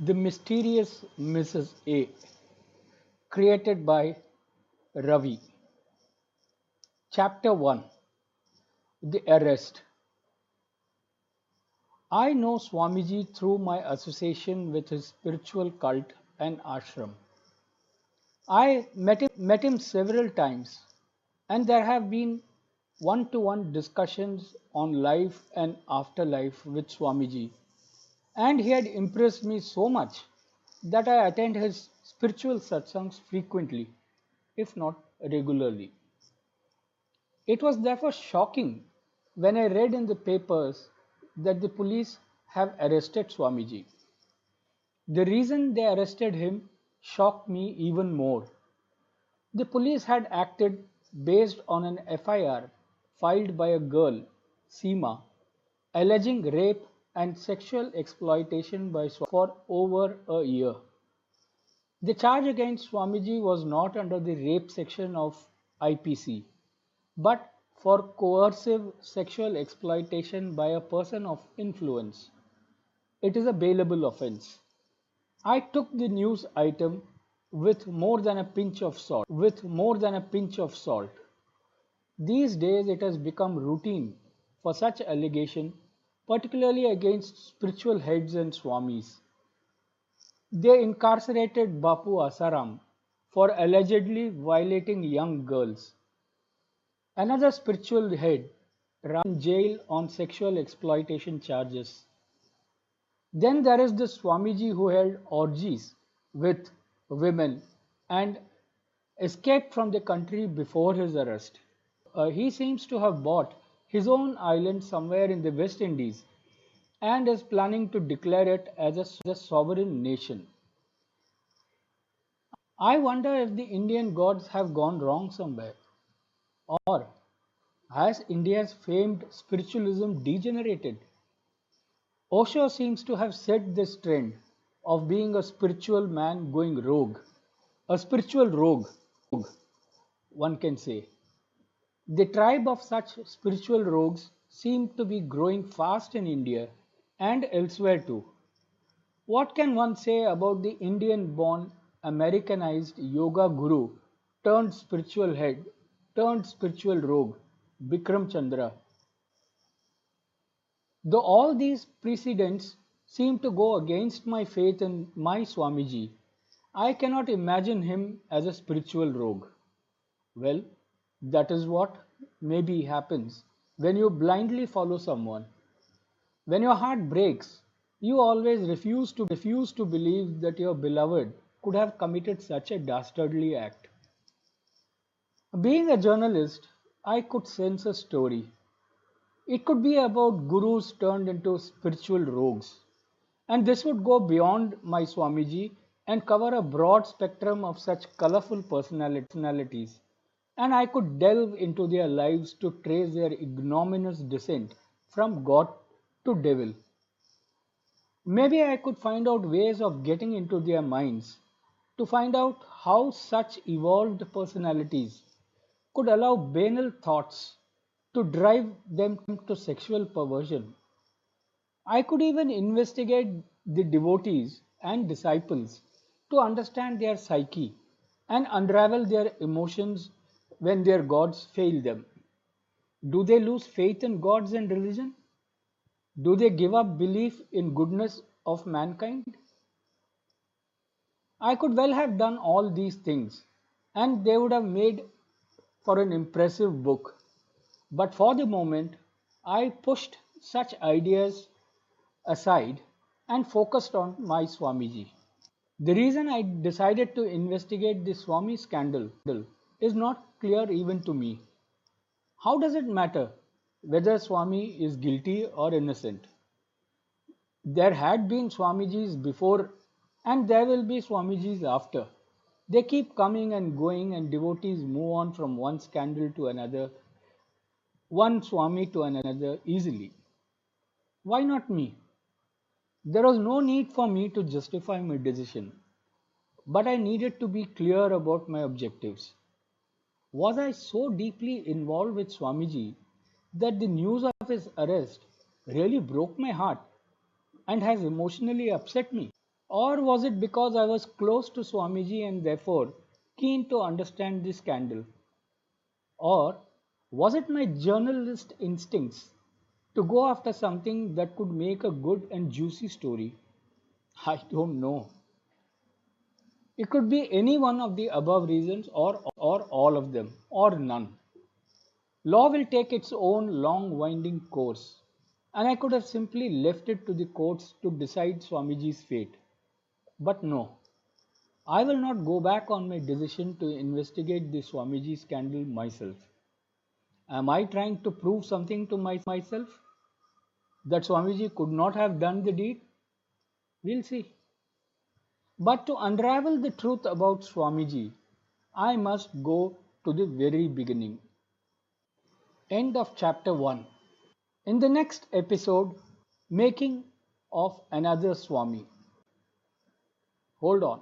The Mysterious Mrs. A, created by Ravi. Chapter 1. The Arrest. I know Swamiji through my association with his spiritual cult and ashram. I met him several times, and there have been one to one discussions on life and afterlife with Swamiji, and he had impressed me so much that I attend his spiritual satsangs frequently, if not regularly. It was therefore shocking when I read in the papers that the police have arrested Swamiji. The reason they arrested him shocked me even more. The police had acted based on an FIR filed by a girl, Seema, alleging rape and sexual exploitation by for over a year. The charge against Swamiji was not under the rape section of IPC, but for coercive sexual exploitation by a person of influence. It is a bailable offense. I took the news item with more than a pinch of salt. These days it has become routine for such allegation, particularly against spiritual heads and swamis. They incarcerated Bapu Asaram for allegedly violating young girls. Another spiritual head in jail on sexual exploitation charges. Then there is the Swamiji who held orgies with women and escaped from the country before his arrest. He seems to have bought his own island somewhere in the West Indies and is planning to declare it as a sovereign nation. I wonder if the Indian gods have gone wrong somewhere, or has India's famed spiritualism degenerated? Osho seems to have set this trend of being a spiritual man going rogue, a spiritual rogue, one can say. The tribe of such spiritual rogues seem to be growing fast in India and elsewhere too. What can one say about the Indian born Americanized yoga guru turned spiritual head, turned spiritual rogue, Bikram Chandra? Though all these precedents seem to go against my faith in my Swamiji, I cannot imagine him as a spiritual rogue. Well, that is what maybe happens when you blindly follow someone. When your heart breaks, you always refuse to believe that your beloved could have committed such a dastardly act. Being a journalist, I could sense a story. It could be about gurus turned into spiritual rogues. And this would go beyond my Swamiji and cover a broad spectrum of such colorful personalities. And I could delve into their lives to trace their ignominious descent from God to devil. Maybe I could find out ways of getting into their minds to find out how such evolved personalities could allow banal thoughts to drive them to sexual perversion. I could even investigate the devotees and disciples to understand their psyche and unravel their emotions when their gods fail them. Do they lose faith in gods and religion? Do they give up belief in goodness of mankind? I could well have done all these things, and they would have made for an impressive book. But for the moment, I pushed such ideas aside and focused on my Swamiji. The reason I decided to investigate the Swami scandal is not clear even to me. How does it matter whether Swami is guilty or innocent? There had been Swamijis before And there will be Swamijis after. They keep coming and going, and devotees move on from one scandal to another, one Swami to another easily. Why not me? There was no need for me to justify my decision, but I needed to be clear about my objectives. Was I so deeply involved with Swamiji that the news of his arrest really broke my heart and has emotionally upset me? Or was it because I was close to Swamiji and therefore keen to understand the scandal? Or was it my journalist instincts to go after something that could make a good and juicy story? I don't know. It could be any one of the above reasons or all of them or none. Law will take its own long winding course, and I could have simply left it to the courts to decide Swamiji's fate. But no, I will not go back on my decision to investigate the Swamiji scandal myself. Am I trying to prove something to myself? That Swamiji could not have done the deed? We'll see. But to unravel the truth about Swamiji, I must go to the very beginning. End of chapter 1. In the next episode, making of another Swami. Hold on.